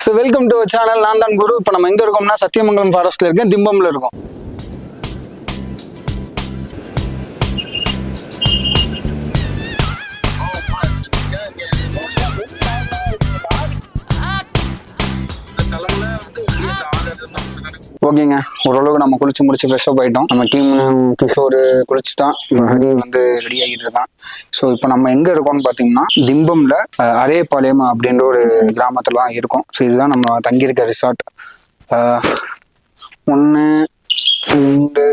So welcome to channel. நான் தான் குரு. இப்போ நம்ம எங்கே இருக்கோம்னா சத்தியமங்கலம் ஃபாரஸ்ட்டில் இருக்கேன், திம்பம்ல இருக்கோம். ஓகேங்க, ஓரளவுக்கு நம்ம குளிச்சு முடிச்சு ஃப்ரெஷ்ஷப் ஆகிட்டோம். நம்ம டீம் கிஷோர் குளிச்சுட்டான், ஹரி வந்து ரெடி ஆகிட்டு இருக்கான். ஸோ இப்போ நம்ம எங்கே இருக்கோம்னு பார்த்தீங்கன்னா திம்பம்ல அரேபாளையம் அப்படின்ற ஒரு கிராமத்துல தான் இருக்கோம். ஸோ இதுதான் நம்ம தங்கியிருக்க ரிசார்ட். ஒன்று ரெண்டு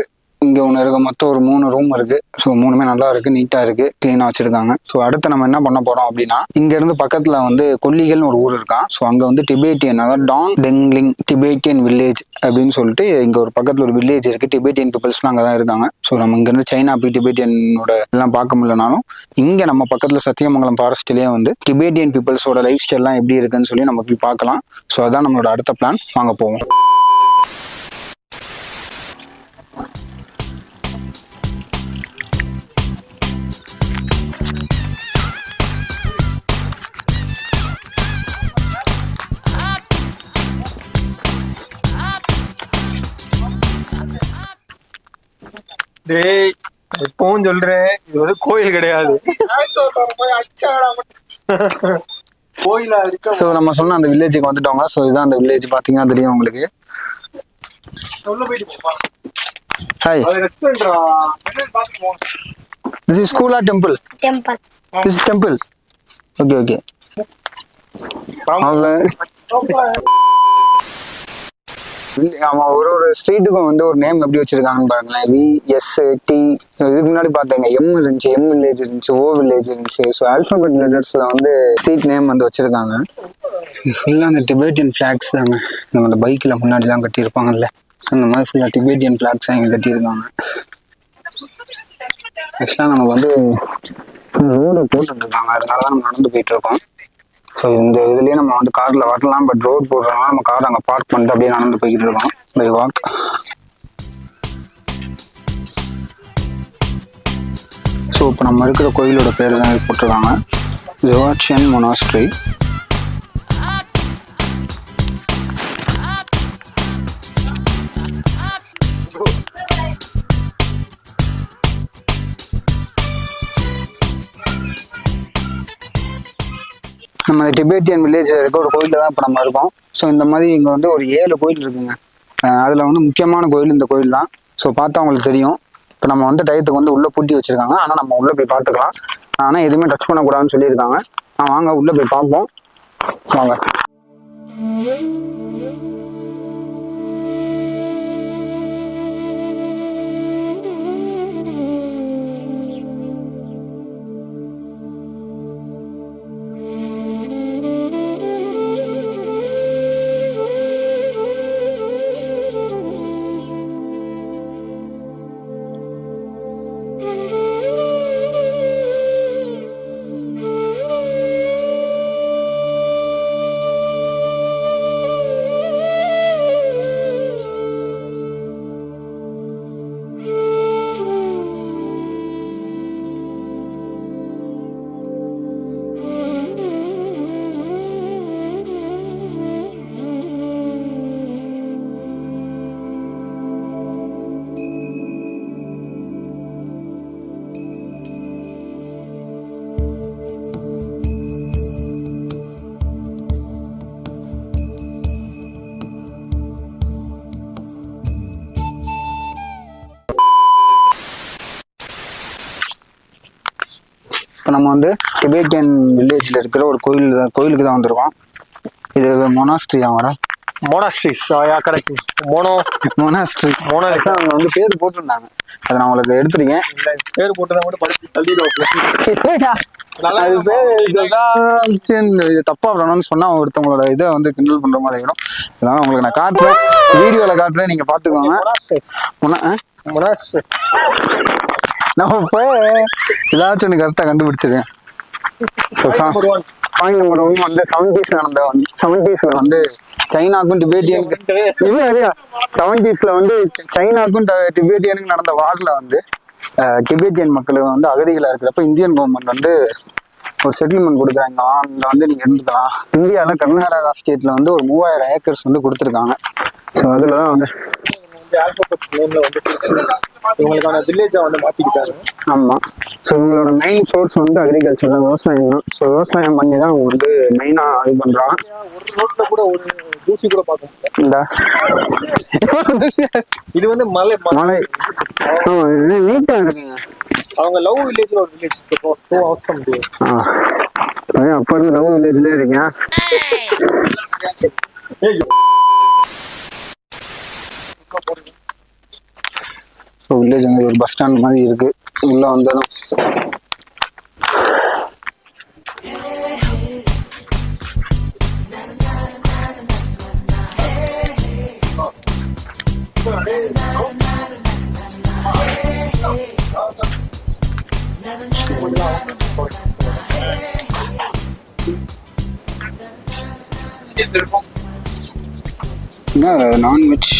இங்கே ஒன்று இருக்கு, மொத்தம் ஒரு 3 ரூம் இருக்கு. ஸோ 3மே நல்லா இருக்கு, நீட்டாக இருக்கு, க்ளீனாக வச்சிருக்காங்க. ஸோ அடுத்து நம்ம என்ன பண்ண போறோம் அப்படின்னா, இங்கேருந்து பக்கத்தில் வந்து கொல்லிகள்னு ஒரு ஊர் இருக்கான். ஸோ அங்கே வந்து டிபேட்டியன், அதாவது டாங் டெங்லிங் டிபேட்டியன் வில்லேஜ் அப்படின்னு சொல்லிட்டு இங்கே ஒரு பக்கத்தில் ஒரு வில்லேஜ் இருக்கு. டிபேட்டியன் பீப்புள்ஸ்லாம் அங்கே தான் இருக்காங்க. ஸோ நம்ம இங்கேருந்து சைனா போய் டிபேட்டியனோட எல்லாம் பார்க்க முடியலனாலும் இங்கே நம்ம பக்கத்தில் சத்தியமங்கலம் ஃபாரஸ்ட்லேயே வந்து டிபேட்டியன் பீப்புள்ஸோட லைஃப் ஸ்டைல்லாம் எப்படி இருக்குன்னு சொல்லி நம்ம போய் பார்க்கலாம். ஸோ அதான் நம்மளோட அடுத்த பிளான். வாங்க போவோம். டேய், எப்பவும் சொல்றேன், இது வந்து கோயில் கிடையாது. கோயிலா இருக்க. ஸோ நம்ம சொன்ன அந்த வில்லேஜுக்கு வந்துட்டோங்க. ஸோ இதுதான் அந்த வில்லேஜ், பார்த்தீங்கன்னா தெரியும் உங்களுக்கு. Hi, this is school or temple? Temple. This is temple. Okay, okay. ஆமா, ஒரு ஸ்ட்ரீட்டுக்கும் வந்து ஒரு நேம் எப்படி வச்சிருக்காங்கன்னு பாருங்களேன். VST. இதுக்கு முன்னாடி பார்த்தீங்க M இருந்துச்சு, M வில்லேஜ் இருந்துச்சு, O வில்லேஜ் இருந்துச்சு. ஸோ ஆல்பபெட் லெட்டர்ஸ்ல வந்து ஸ்ட்ரீட் நேம் வந்து வச்சிருக்காங்க. ஃபுல்லாக அந்த டிபேட்டியன் ஃபிளாக்ஸ் தாங்க. நம்ம அந்த பைக்கில் முன்னாடிலாம் கட்டியிருப்பாங்கல்ல, அந்த மாதிரி ஃபுல்லாக டிபேட்டியன் ஃபிளாக்ஸ் இங்கே கட்டியிருக்காங்க. ஆக்சுவலாக நமக்கு வந்து ரோடு போட்டுருக்காங்க, அதனால தான் நம்ம நடந்து போயிட்டு இருக்கோம். ஸோ இந்த இதுலேயே நம்ம வந்து காரில் வரலாம், பட் ரோட் போடுறதுனால நம்ம கார் அங்கே பார்க் பண்ணிட்டு அப்படியே நடந்து போய்கிட்டு இருக்கோம் பை வாக். ஸோ இப்போ நம்ம இருக்கிற கோயிலோட பேர் தான் போட்டிருக்காங்க, ஜோவாட்சியன் மொனாஸ்ட்ரி. நம்ம டிபேட்டியன் வில்லேஜில் இருக்க ஒரு கோயிலில் தான் இப்போ நம்ம இருக்கோம். ஸோ இந்த மாதிரி இங்கே வந்து ஒரு 7 கோயில் இருக்குங்க. அதில் வந்து முக்கியமான கோயில் இந்த கோயில் தான். ஸோ பார்த்தா அவங்களுக்கு தெரியும். இப்போ நம்ம வந்து டயத்துக்கு வந்து உள்ளே பூட்டி வச்சுருக்காங்க, ஆனால் நம்ம உள்ளே போய் பார்த்துக்கலாம். ஆனால் எதுவுமே டச் பண்ணக்கூடாதுன்னு சொல்லியிருக்காங்க. வாங்க உள்ளே போய் பார்ப்போம். வாங்க. இப்போ நம்ம வந்து டிபேட்டியன் வில்லேஜில் இருக்கிற ஒரு கோயிலுக்கு தான் வந்திருக்கோம். இது மொனாஸ்ட்ரி ஆமாடா. மோனாஸ்ட்ரிஸ் கரெக்ட். மொனாஸ்ட்ரி அவங்க வந்து பேர் போட்டிருந்தாங்க, அதை நான் உங்களுக்கு எடுத்துருக்கேன். பேர் போட்டுதான் மட்டும் படிச்சு தள்ளிடுவோம். அது பேர் தப்பா ப்ரொனவுன்ஸ் பண்ணா ஒருத்தவங்களோட இதை வந்து கிண்டல் பண்ற மாதிரி இருக்கணும். அதனால உங்களுக்கு நான் காட்டுறேன், வீடியோல காட்டுறேன், நீங்க பாத்துக்கோங்க. நம்ம போய் ஏதாச்சும் ஒன்று கரெக்டாக கண்டுபிடிச்சிருக்கேன். பாயிண்ட் நம்பர் 1 வந்து 70s வந்து சைனாக்கும் டிபேட்டியனுக்கு 70s வந்து சைனாக்கும் டிபேட்டியனுக்கு நடந்த வார்ல வந்து டிபேட்டியன் மக்கள் வந்து அகதிகளாக இருக்கிறப்ப இந்தியன் கவர்மெண்ட் வந்து ஒரு செட்டில்மெண்ட் கொடுக்குறாங்க, அங்கே வந்து நீங்கள் இருந்துக்கலாம். இந்தியாவில் கர்நாடகா ஸ்டேட்டில் வந்து ஒரு 3000 ஏக்கர்ஸ் வந்து கொடுத்துருக்காங்க. ஸோ அதில் தான் வந்து ஆல்பபெட் நேம்ல வந்து இவங்களுக்கான வில்லேஜா வந்து மாத்திக்கிட்டாரு. ஆமாம். ஸோ இவங்களோட மெயின் சோர்ஸ் வந்து அக்ரிகல்ச்சர் தான், விவசாயம் தான். ஸோ விவசாயம் பண்ணி தான் அவங்க வந்து மெயினாக இது பண்ணுறாங்க. ஒரு ரோட்ல கூட ஒரு தூசி கூட பார்க்க முடியல. இது வந்து மலை மலை நீட்டாக இருக்குங்க. அவங்க லவ் வில்லேஜ்ல ஒரு வில்லேஜ் டூ அவசரம் முடியும். அப்போ இருந்து லவ் வில்லேஜ்லேயே இருக்கீங்க. ஸோ வில்லேஜ் வந்து ஒரு பஸ் ஸ்டாண்ட் மாதிரி இருக்கு. உள்ள வந்ததும் நான்வெஜ்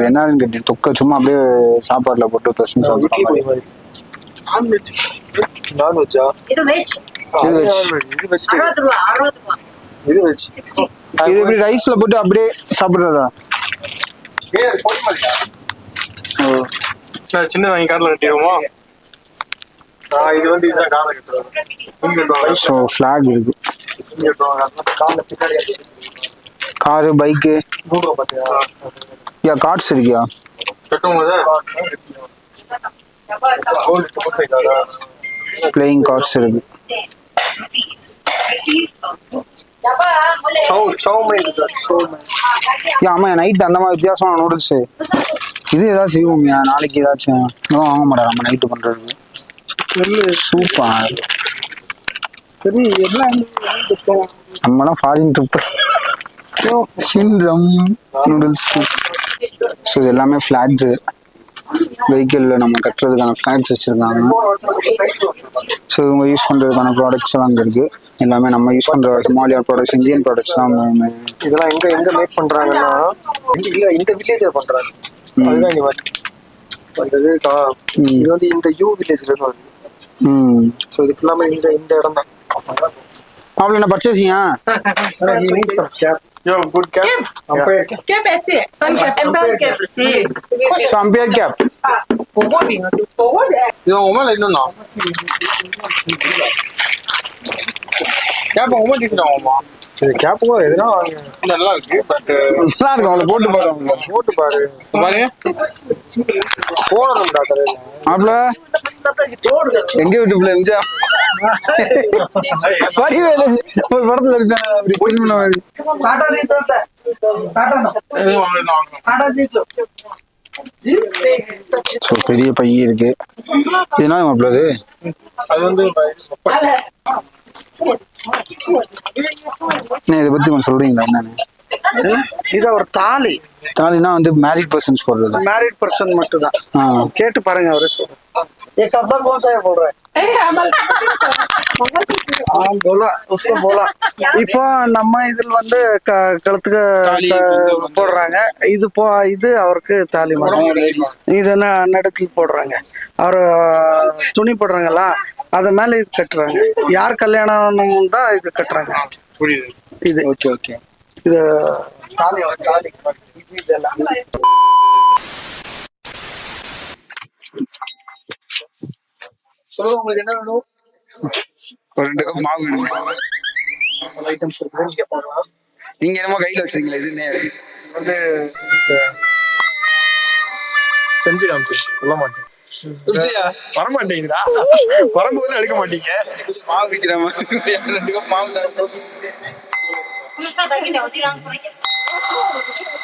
என்னதுன்னு கேட்டு தொக்க சும்மா அப்படியே சாப்பாடுல போட்டு பசங்க சாப்பிடுவாங்க. நான்வெஜ்ஜா? ಇದು ವೆಜ್ இது வெஜ். 60 ரூபாய் 60 ரூபாய் இது வெஜ். 60 இது எப்படி ரைஸ்ல போட்டு அப்படியே சாப்பிடுறதா? சின்ன வாங்கி கார்ல கட்டிடுவோமா? இது வந்து இதுதான் கார்ல கட்டுறோம். ஸோ ஃபிளாக் இருக்கு. கார்ல பின்னாடி காரு பைக்கு யா கார்ட்ஸ் இருக்கியா? பிளேயிங் கார்ட்ஸ் இருக்கு. ஆமா நைட் அந்த மாதிரி வித்தியாசமான நூடுல்ஸ். இது ஏதாச்சும் செய்வோம்யா நாளைக்கு, ஏதாச்சும் இதெல்லாம் வாங்க மாட்டோம் நம்ம நைட்டு பண்றதுக்கு. சூப்பர். நம்மலாம் ஃபாரின் ட்ரிப் நூடுல்ஸ். ஸோ இது எல்லாமே ஃபிளாக்ஸு. வெஹிக்கிளில் நம்ம கட்டுறதுக்கான ஃபிளாக்ஸ் வச்சுருக்காங்க. ஸோ இவங்க யூஸ் பண்ணுறதுக்கான ப்ராடக்ட்ஸ் எல்லாம் அங்கே இருக்குது. எல்லாமே நம்ம யூஸ் பண்ணுற ஹிமாலயா ப்ராடக்ட்ஸ், இந்தியன் ப்ராடக்ட்ஸ் தான். இதெல்லாம் எங்க மேக் பண்றாங்கன்னா இந்த வில்லேஜ்ல பண்றாங்க. அதுதான் இங்க வந்தது. இது வந்து இந்த யூ வில்லேஜ்ல இருந்து வருது. ஸோ இது ஃபுல்லாமே இந்த இடம் தான். அவ்வளோ என்ன பர்ச்சேசிங்க? Yo, good cap. Umpire cap. Cap ऐसे है सन ampere cap C so ampere cap. இது உமா இல்லைன்னா கேப் உமா டீச்சராகுமா? இது கேப் கூட எதுனா நல்லா இருக்கு. பட் நல்லா இருக்கும். அவளை போட்டு பாருங்க. போட்டு பாரு பாரு போடணும்டா கடையில. அவ்வளோ எங்க வீட்டு பிள்ளை எம்ஜா வடிவேலு ஒரு படத்துல இருக்காங்க அப்படி திரும்பின மாதிரி. ஸோ பெரிய பைய இருக்கு. என்ன மாப்பிள்ளது? அது வந்து இதை பத்தி கொஞ்சம் சொல்றீங்களா என்னன்னு? இது ஒரு தாலி. தாலினா வந்து மேரிட் பர்சன்ஸ் போடுறது. मैरिड पर्सन மட்டும் தான். கேட்டு பாருங்க அவரு. ये कपड़ा कौन सा है बोल रहा है? बोला उसको बोला. இப்போ நம்ம இதில் வந்து கழுத்துக்கு போடுறாங்க. இது அவருக்கு தாலி மாதிரி. இது நடுக்கில் போடுறாங்க. அவர் துணி போடுறாங்களா அது மேல இது கட்டுறாங்க. யார் கல்யாணம் உண்டா இது கட்டுறாங்க. இது ஓகே ஓகே. இது தாலி தாலி இது இதெல்லாம். சொல்லுங்க உங்களுக்கு என்ன வேணும்? ஒரு 2 கப் மாவு வேணும். ஐட்டம்ஸ் இருக்கு. நீங்க போகலாம். நீங்க என்னமோ கையில வச்சிருக்கீங்களா? இது வந்து செஞ்சு காமிச்சு சொல்ல மாட்டேன். வர மாட்டேங்குதா? வரும்போது எடுக்க மாட்டீங்க. மாவு விற்கிற மாதிரி 2 கப் மாவு.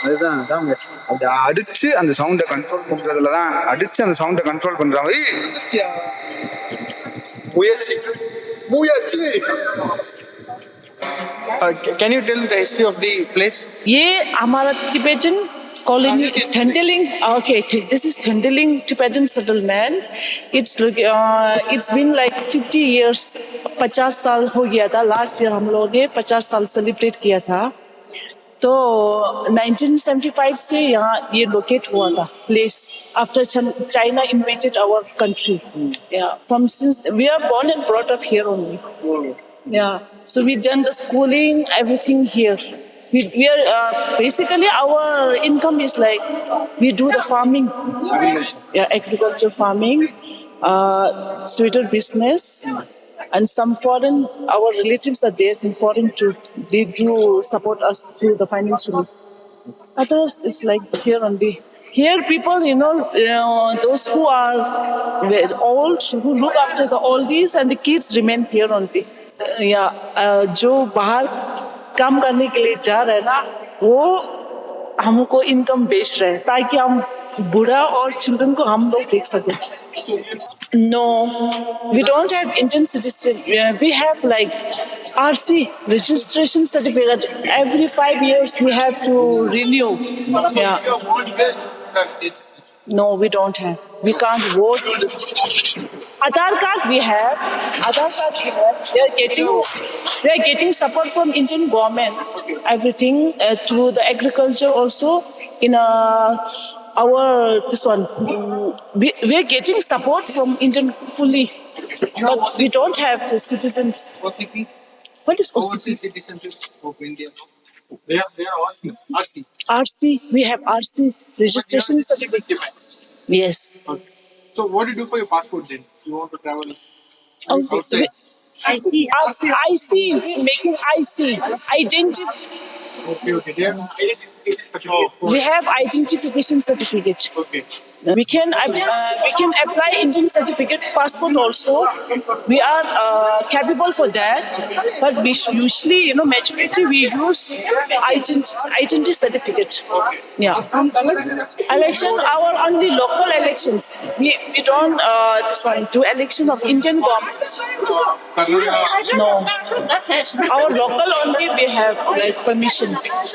அதுதான் அப்படி அடிச்சு அந்த சவுண்டை கண்ட்ரோல் பண்றதுல தான். அடிச்சு அந்த சவுண்டை கண்ட்ரோல் பண்றாங்க. முயற்சி முயற்சி. Can you tell the history of the place? ये हमारा Tibetan colony Thendeling. Okay, this is Thendeling Tibetan settlement. It's been like 50 years 50 साल हो गया था। लास्ट ईयर हम लोग ने 50 साल सेलिब्रेट किया था। तो 1975 से यहाँ ये लोकेट हुआ था place after China invaded our country. From since we are born and brought up here only. So we done the schooling, everything here. We are basically our income is like we do the farming, agriculture farming, sweater business, and some foreign. Our relatives are there in foreign too. They do support us through the financially. Others, it's like here only. Here, people, those who are very old, who look after the oldies, and the kids remain here only. जो बाहर काम करने के लिए जा रहे हैं ना, वो हमको इनकम बेच रहे हैं ताकि हम बूढ़ा और चिल्ड्रन को हम लोग देख सकें। No, we don't have Indian citizen. We have like RC, registration certificate. Every 5 years we have to renew. No, we don't have. We can't vote. Aadhaar card we have. We are getting support from Indian government. Everything through the agriculture also. In our this one, we are getting support from Indian fully, but we don't have citizens. OCP. What is OCP? Overseas citizenship of India. They are RC. RC. We have RC registration certificate. Yes. Okay. So what do you do for your passport then? You want to travel outside? IC. We're making IC. Identity. Okay. They have identification certificate. We have identification certificate. Okay. We can apply Indian certificate, passport also. We are capable for that, but we usually, majority we use identity certificate. Election, our only local elections. We don't do election of Indian government. No, our local only we have like permission.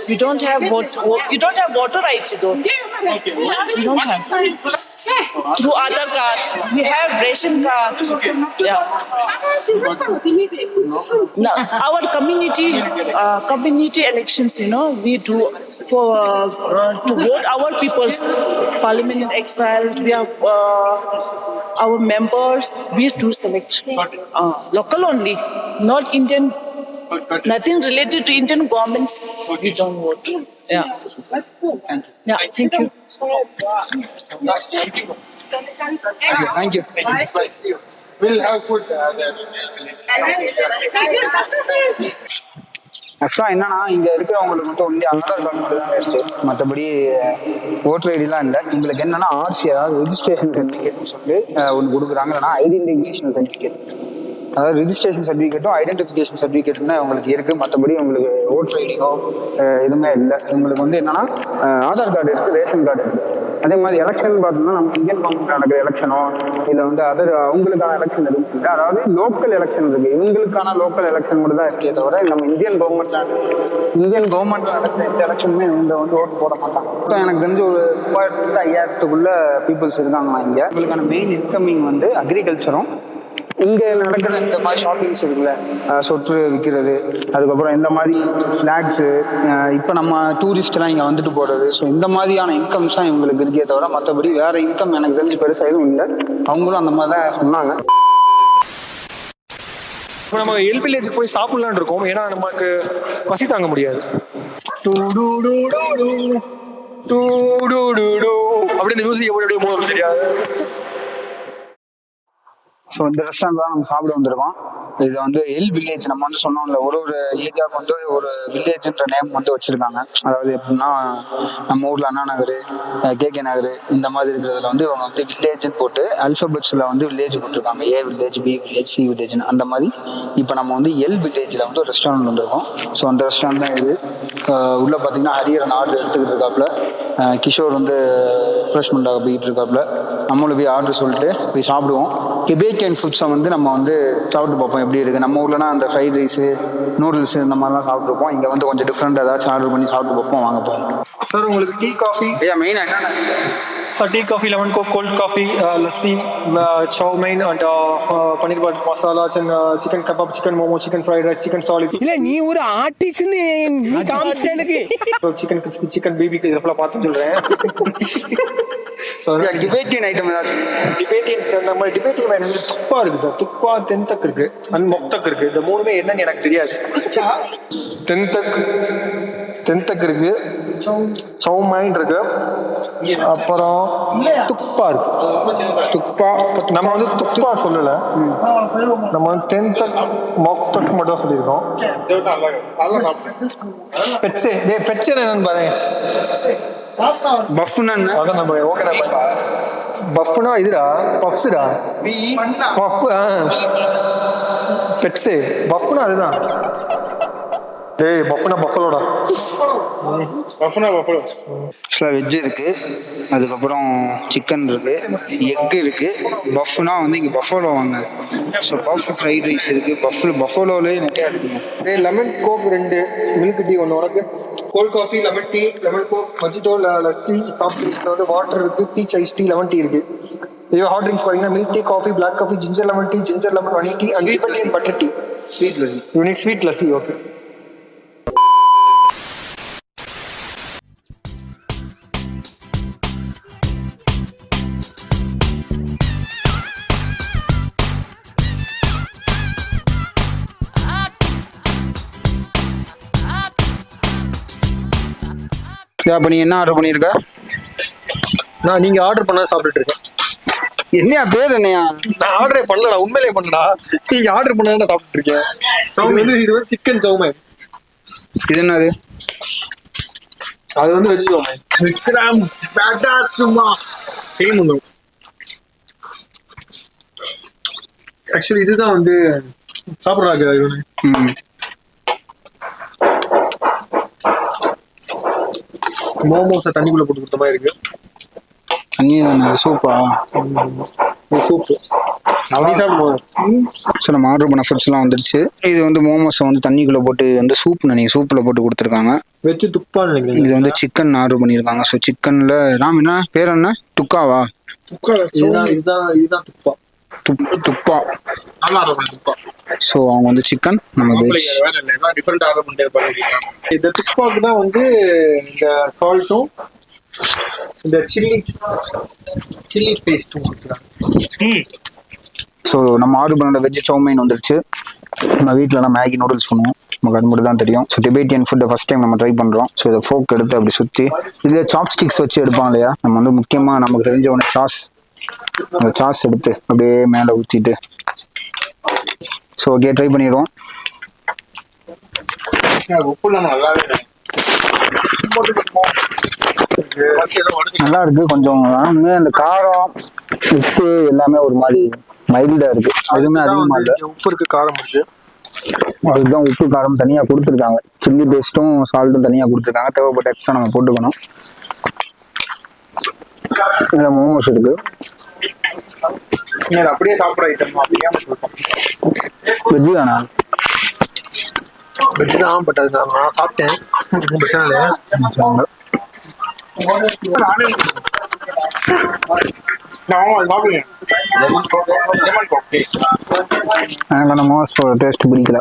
We don't have voter ID though. We don't have. Through Aadhaar card, we have ration card. Now, our community elections, we do for to vote our people's parliament in exile. We have our members. We do select local only, not Indian. Nothing related to Indian governments. We don't vote. Thank you. Thank you. We'll have food there. ஆக்சுவலாக என்னன்னா இங்கே இருக்கிறவங்களுக்கு மட்டும் only Aadhaar card மட்டும் தான் இருக்கு, மற்றபடி voter ஐடிலாம் இல்லை. உங்களுக்கு என்னன்னா ஆர்சி, அதாவது ரெஜிஸ்ட்ரேஷன் சர்டிஃபிகேட்னு சொல்லி ஒன்று கொடுக்குறாங்க, இல்லைனா ஐடென்டிஃபிகேஷன் சர்டிஃபிகேட். அதாவது ரெஜிஸ்ட்ரேஷன் சர்டிஃபிகேட்டும் ஐடென்டிஃபிகேஷன் சர்டிஃபிகேட்டும் தான் உங்களுக்கு இருக்குது, மற்றபடி உங்களுக்கு ஓட்டர் ஐடியோ எதுவுமே இல்லை. உங்களுக்கு வந்து என்னன்னா ஆதார் கார்டு இருக்குது, ரேஷன் கார்டு இருக்குது. அதே மாதிரி எலெக்ஷன் பார்த்தோம்னா நம்ம இந்தியன் கவர்மெண்ட் நடக்கிற எலெக்ஷனோ இல்லை வந்து அவங்களுக்கான எலெக்ஷன் எதுவும் இல்லை. அதாவது லோக்கல் எலெக்ஷன் இருக்குது, இவங்களுக்கான லோக்கல் எலெக்ஷன் மட்டும் தான் இருக்கே தவிர நம்ம இந்தியன் கவர்மெண்ட்ல நடக்கிற எந்த எலெக்ஷனுமே இவங்க வந்து ஓட்டு போட மாட்டாங்க. இப்போ எனக்கு தெரிஞ்சு ஒரு 3000-5000க்குள்ள பீப்புள்ஸ் இருக்காங்களா இங்கே. இவங்களுக்கான மெயின் இன்கமிங் வந்து அக்ரிகல்ச்சரும், இங்கே நடக்கிற இந்த மாதிரி ஷாப்பிங்ஸ் இருக்குல்ல, சொட்டு விற்கிறது, அதுக்கப்புறம் இந்த மாதிரி ஃப்ளாக்ஸு, இப்போ நம்ம டூரிஸ்ட்லாம் இங்கே வந்துட்டு போகிறது. ஸோ இந்த மாதிரியான இன்கம்ஸ் தான் இவங்களுக்கு இருக்கே தவிர மற்றபடி வேறு இன்கம் எனக்கு தெரிஞ்சு பெருசாக எதுவும் இல்லை. அவங்களும் அந்த மாதிரி தான் சொன்னாங்க. இப்போ நம்ம எல் வில்லேஜ் போய் சாப்பிடலான்னு இருக்கோம், ஏன்னா நமக்கு பசி தாங்க முடியாது. அப்படி இந்த மியூசிக் எப்படி போகணும் தெரியாது. ஸோ இந்த ரெஸ்டாரண்ட் தான் நம்ம சாப்பிட வந்திருக்கோம். இது வந்து எல் வில்லேஜ். நம்ம வந்து சொன்னோம்ல, ஒரு ஏரியாவுக்கு வந்து ஒரு வில்லேஜ்ன்ற நேம் வந்து வச்சிருக்காங்க. அதாவது எப்படின்னா நம்ம ஊர்ல அண்ணா நகர், கேகே நகர் இந்த மாதிரி இருக்கிறதுல வந்து இவங்க வந்து வில்லேஜ்னு போட்டு அல்ஃபபெட்ஸ்ல வந்து வில்லேஜ் போட்டிருக்காங்க. ஏ வில்லேஜ், பி வில்லேஜ், சி வில்லேஜ்னு அந்த மாதிரி. இப்போ நம்ம வந்து எல் வில்லேஜில் வந்து ஒரு ரெஸ்டாரண்ட் வந்திருக்கோம். ஸோ அந்த ரெஸ்டாரண்ட் தான் இது. உள்ள பார்த்தீங்கன்னா ஹரியரன் ஆர்டர் எடுத்துக்கிட்டு இருக்காப்புல, கிஷோர் வந்து ரெஃப்ரெஷ்மெண்ட்டாக போயிட்டு இருக்காப்புல. நம்மளும் போய் ஆர்டர் சொல்லிட்டு போய் சாப்பிடுவோம். கெபேஜ் டிபேட்டியன் ஃபுட்ஸை வந்து நம்ம வந்து சாப்பிட்டு பார்ப்போம் எப்படி இருக்குது. நம்ம ஊர்லனா அந்த ஃப்ரைட் ரைஸு நூடுல்ஸு இந்த மாதிரிலாம் சாப்பிட்ருப்போம். இங்கே வந்து கொஞ்சம் டிஃப்ரெண்ட் ஏதாச்சும் ஆர்டர் பண்ணி சாப்பிட்டு பார்ப்போம். வாங்க போவோம். சார் உங்களுக்கு டீ காஃபி ஐயா மெயின் என்னென்ன? Tea coffee, lemon coke, cold coffee, lassi, chowmein and paneer butter masala, chicken kebab, chicken momo, chicken fried rice, chicken salad. இல்ல நீ ஒரு ஆர்டிஸ்ட்னு காமிச்சிட்டே சிக்கன் கிறிஸ்பி, சிக்கன் பிபிக்கு இதெல்லாம் பார்த்து சொல்றேன். டிபேட்டியன் ஐட்டம் ஏதாச்சும்? நம்ம டிபேட்டிங் துப்பா இருக்கு சார். துப்பா, தென்தக் இருக்கு அண்ட் மொக்தக் இருக்கு. இந்த மூணுமே என்னன்னு எனக்கு தெரியாது. தென்தக் இருக்கு, சௌமைன் இருக்கு, அப்புறம் துப்பா இருக்கு. துப்பா நம்ம வந்து துப்பா சொல்லல, நம்ம வந்து தென்தக் மொக்தக் மட்டும் சொல்லியிருக்கோம். பெட்சே என்னன்னு பாருங்க. பஃப்னா என்ன? அதான் நம்ம ஓகே. பஃப்னா இதுடா, பஃப்ஸுடா, பஃப். பெட்ஸே பஃப்னா அதுதான். டேய் பஃப்னா பஃபலோடா. ஆக்சுவலாக வெஜ் இருக்குது, அதுக்கப்புறம் சிக்கன் இருக்குது, எக் இருக்குது. பஃப்னா வந்து இங்கே பஃபலோ வாங்க. ஸோ பஃப் ஃப்ரைட் ரைஸ் இருக்குது. பஃபலோலே நிறையா இருக்குங்க. டேய் லெமன் கோக் 2, மில்க் டீ 1 உனக்கு. Cold coffee, lemon tea, lemon coke, mojito, lassi, soft drinks வந்து வாட்டர் இருக்கு, peach ice tea, lemon tea இருக்கு. இதே ஹாட் ட்ரிங்க்ஸ் பார்த்தீங்கன்னா milk tea, coffee, black coffee, ginger lemon tea, ginger lemon honey tea and butter tea. Sweet lassi. You need sweet lassi. Okay. அப்போ நீ என்ன order பண்ணியிருக்க? நீங்க ஆர்டர் பண்ண சாப்பிட்டுட்டு இருக்கேன். என்னையா பேர் என்னையா? நான் ஆர்டரே பண்ணலடா, உண்மையிலே பண்ணலடா. நீங்க ஆர்டர் பண்ணா சாப்பிட்டு இருக்கேன். இது வந்து சிக்கன் சௌமைன். இது என்னது? அது வந்து வெஜ் சௌமைன். விக்ரம் பேட்டா சும்மா டீம் வந்து ஆக்சுவலி இதுதான் வந்து சாப்பிடுறாங்க. மோமோஸை தண்ணிக்குள்ள போட்டு கொடுத்த மாதிரி இருக்கு. தண்ணி தானே? சூப்பா? சூப்பு. ஸோ நம்ம ஆர்டர் பண்ண ஃபுட்ஸ்லாம் வந்துருச்சு. இது வந்து மோமோஸை வந்து தண்ணிக்குள்ளே போட்டு வந்து சூப்பில் போட்டு கொடுத்துருக்காங்க. வெஜ் துப்பா நினைக்கிறேன். இது வந்து சிக்கன் ஆர்டர் பண்ணியிருக்காங்க. ஸோ சிக்கனில் ராம் என்ன பேர் என்ன? துக்காவா? இதுதான் துப்பா. துப்பா. ஸோ அவங்க வந்து சிக்கன், நம்ம வெஜ். இந்த துப்பாக்கு தான் வந்து இந்த சால்ட்டும் இந்த சில்லி பேஸ்ட்டும் கொடுத்துருக்காங்க. ஸோ நம்ம ஆர்டர் பண்ண வெஜ் சௌமைன் வந்துருச்சு. நம்ம வீட்டிலலாம் மேகி நூடுல்ஸ் பண்ணுவோம், நமக்கு அது மட்டும் தான் தெரியும். ஸோ டிபேட்டியன் ஃபுட்டை ஃபஸ்ட் டைம் நம்ம ட்ரை பண்ணுறோம். ஸோ இதை ஃபோக் எடுத்து அப்படி சுற்றி இதில் சாப்ஸ்டிக்ஸ் வச்சு எடுப்பாங்க இல்லையா? நம்ம வந்து முக்கியமாக நமக்கு தெரிஞ்ச ஒன்று சாஸ். அந்த சாஸ் எடுத்து அப்படியே மேலே ஊற்றிட்டு ஸோ ஓகே ட்ரை பண்ணிடுவோம். நல்லா இருக்கு. கொஞ்சம் அந்த காரம் உப்பு எல்லாமே ஒரு மாதிரி மைல்டா இருக்கு. எதுவுமே அதிகமா இல்லை. உப்பு இருக்கு, காரம் இருக்கு. அதுதான் உப்பு காரம் தனியா கொடுத்துருக்காங்க. சில்லி பேஸ்ட்டும் சால்ட்டும் தனியா கொடுத்துருக்காங்க. தேவைப்பட்ட எக்ஸ்ட்ரா நம்ம போட்டுக்கணும். இதுல மோமோஸ் இருக்கு. அப்படியே சாப்பிட்ற ஐட்டம் அப்படியே வெஜ்ஜு தானா? வெஜ் தான், பட் அது நான் சாப்பிட்டேன். பிரச்சனை இல்லை. எனக்கு அந்த மோமோஸ் டேஸ்ட் பிடிக்கல.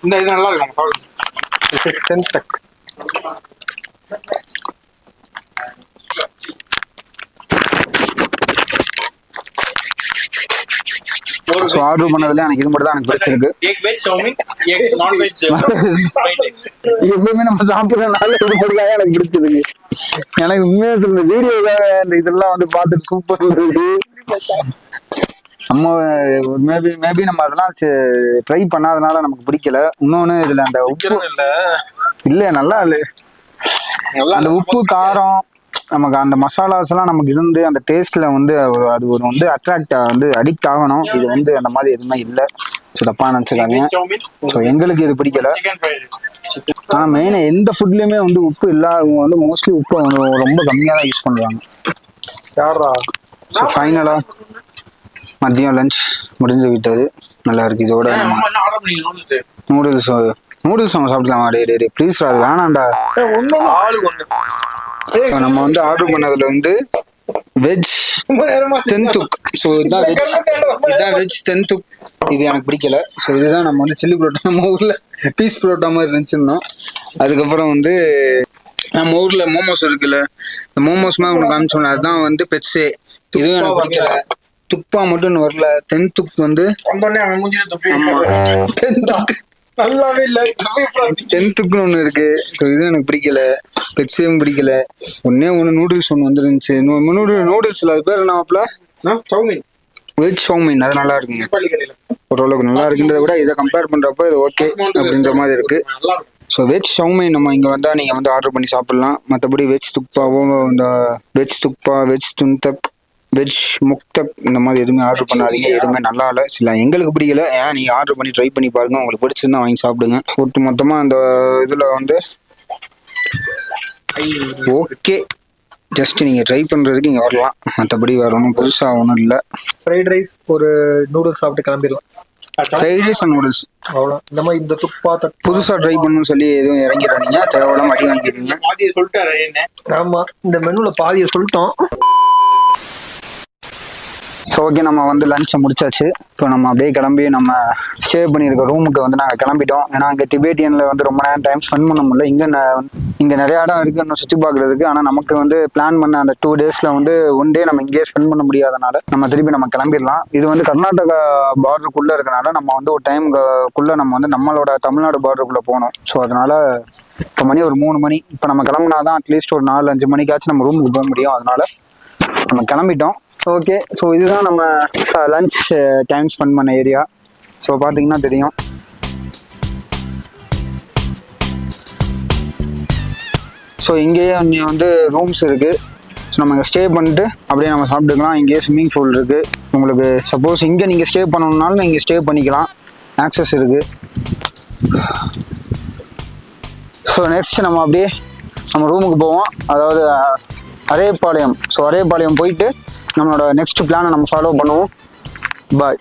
இந்த இது நல்லா இருக்கும். ஸோ ஆர்டர் பண்ணதுல எனக்கு இது மட்டும் தான் எனக்கு பிடிச்சிருக்கு. எப்பவுமே நம்ம சாப்பிட்றதுனால இது மட்டும் தான் எனக்கு பிடிச்சிருக்கு. எனக்கு உண்மையாக இந்த வீடியோக்காக இந்த இதெல்லாம் வந்து பார்த்துட்டு சூப்பர் இருக்கு. நம்ம மேபி நம்ம அதெல்லாம் ட்ரை பண்ணாதனால நமக்கு பிடிக்கல. இன்னொன்னு இதுல அந்த உப்பு இல்ல நல்லா இல்லை. அந்த உப்பு காரம் நமக்கு அந்த மசாலாஸ் எல்லாம் நமக்கு இருந்து அந்த டேஸ்ட்ல வந்து அது ஒரு வந்து வந்து அடிக்ட் ஆகணும். இது வந்து அந்த மாதிரி எதுவுமே இல்லை. ஸோ தப்பா நினைச்சுக்காங்க. ஸோ எங்களுக்கு இது பிடிக்கல. ஆனால் மெயினா எந்த ஃபுட்லயுமே வந்து உப்பு இல்லாதவங்க வந்து மோஸ்ட்லி உப்பை ரொம்ப கம்மியாக தான் யூஸ் பண்ணுவாங்க. ஸோ ஃபைனலா மதியம் லஞ்ச் முடிஞ்சு விட்டது. நல்லா இருக்கு. இதோட ஆர்டர் பண்ணி நூடுல்ஸ் அவங்க சாப்பிடலாமா? டே ப்ளீஸ் அது வேணாம்டா. ஒன்றும் ஆளுக்கு ஒன்று. இப்போ நம்ம வந்து ஆர்டர் பண்ணதுல வந்து வெஜ் தென்துக். ஸோ இதுதான் வெஜ் தென்துக். இது எனக்கு பிடிக்கல. ஸோ இதுதான் நம்ம வந்து சில்லி புரோட்டா, நம்ம ஊர்ல பீஸ் புரோட்டா மாதிரி இருந்துச்சுன்னோம். அதுக்கப்புறம் வந்து நம்ம ஊர்ல மோமோஸ் இருக்குல்ல, இந்த மோமோஸ் மாதிரி ஒன்று காமிச்சோம்ல, அதுதான் வந்து பெட்ஸே. இதுவும் எனக்கு பிடிக்கல. துப்பா மட்டும் வரல. தென்துக் வந்து வந்தோடனே அவன் மூஞ்சில துப்பி தென்துக் நல்லாவே இல்லை. தென்துக்குன்னு ஒன்று இருக்கு. ஸோ இதுவும் எனக்கு பிடிக்கல. பெட்ஸையும் பிடிக்கல. ஒன்னே நூடுல்ஸ் ஒன்று வந்துருந்துச்சு. நூடுல்ஸ்ல அது பேர் என்னப்பல? சௌமின் வெஜ் சௌமின். அது நல்லா இருக்குங்க. பள்ளி கடையில ஓரளவுக்கு நல்லா இருக்குன்றத விட இதை கம்பேர் பண்றப்ப இது ஓகே அப்படின்ற மாதிரி இருக்கு. நல்லா இருக்கும். ஸோ வெஜ் சௌமின் நம்ம இங்கே வந்தால் நீங்கள் வந்து ஆர்டர் பண்ணி சாப்பிட்லாம். மற்றபடி வெஜ் துப்பாவும் இந்த வெஜ் துப்பா, வெஜ் துன்தக், வெஜ் முக்தக் இந்த மாதிரி எதுவுமே ஆர்டர் பண்ணாதீங்க. எதுவுமே நல்லா இல்லை. சில எங்களுக்கு பிடிக்கல. ஏன்னா நீங்கள் ஆர்டர் பண்ணி ட்ரை பண்ணி பாருங்க. உங்களுக்கு பிடிச்சிருந்தா வாங்கி சாப்பிடுங்க. ஒட்டு மொத்தமாக அந்த இதில் வந்து ஓகே, ஜஸ்ட் நீங்கள் ட்ரை பண்ணுறதுக்கு இங்கே வரலாம். மற்றபடி வேற ஒன்றும் புதுசாக ஒன்றும் இல்லை. ஃப்ரைட் ரைஸ் ஒரு நூடுல்ஸ் சாப்பிட்டு கிளம்பிடலாம். ஃப்ரைட் ரைஸ் அண்ட் நூடுல்ஸ் அவ்வளோ. இந்த மாதிரி இந்த துப்பா புதுசாக ட்ரை பண்ணணும்னு சொல்லி எதுவும் இறங்கிடாதீங்க. தேவையில்லாம அடி வாங்கிடுவீங்க. பாதியை சொல்லிட்டாரு என்ன. ஆமா, இந்த மெனுல பாதியை சொல்லிட்டோம். ஸோ ஓகே, நம்ம வந்து லஞ்சை முடிச்சாச்சு. இப்போ நம்ம அப்படியே கிளம்பி நம்ம ஸ்டே பண்ணியிருக்க ரூமுக்கு வந்து நாங்கள் கிளம்பிட்டோம். ஏன்னா அங்கே டிபேட்டியனில் வந்து ரொம்ப நேரம் டைம் ஸ்பெண்ட் பண்ண முடியல. இங்கே நிறைய இடம் இருக்குது இன்னும் சுற்றி பார்க்குறதுக்கு. ஆனால் நமக்கு வந்து பிளான் பண்ண அந்த 2 daysல வந்து 1 day நம்ம இங்கேயே ஸ்பெண்ட் பண்ண முடியாதனால நம்ம திருப்பி நம்ம கிளம்பிடலாம். இது வந்து கர்நாடகா பார்டருக்குள்ளே இருக்கனால நம்ம வந்து ஒரு டைமுக்குள்ளே நம்ம வந்து நம்மளோட தமிழ்நாடு பார்டருக்குள்ளே போகணும். ஸோ அதனால இப்போ மணி ஒரு 3 மணி. இப்போ நம்ம கிளம்புனாதான் அட்லீஸ்ட் ஒரு 4-5 மணிக்காச்சும் நம்ம ரூமுக்கு போக முடியும். அதனால நம்ம கிளம்பிட்டோம். ஓகே, ஸோ இதுதான் நம்ம லஞ்ச் டைம் ஸ்பெண்ட் பண்ண ஏரியா. ஸோ பார்த்தீங்கன்னா தெரியும். ஸோ இங்கேயே வந்து ரூம்ஸ் இருக்குது. ஸோ நம்ம இங்கே ஸ்டே பண்ணிட்டு அப்படியே நம்ம சாப்பிட்டுக்கலாம். இங்கேயே ஸ்விம்மிங் பூல் இருக்குது. உங்களுக்கு சப்போஸ் இங்கே நீங்கள் ஸ்டே பண்ணணுன்னாலும் இங்கே ஸ்டே பண்ணிக்கலாம். ஆக்சஸ் இருக்குது. ஸோ நெக்ஸ்ட் நம்ம அப்படியே நம்ம ரூமுக்கு போவோம். அதாவது அரேபாளையம். ஸோ அரேபாளையம் போயிட்டு நம்மளோட நெக்ஸ்ட் பிளானை நம்ம ஃபாலோ பண்ணுவோம். பாய்.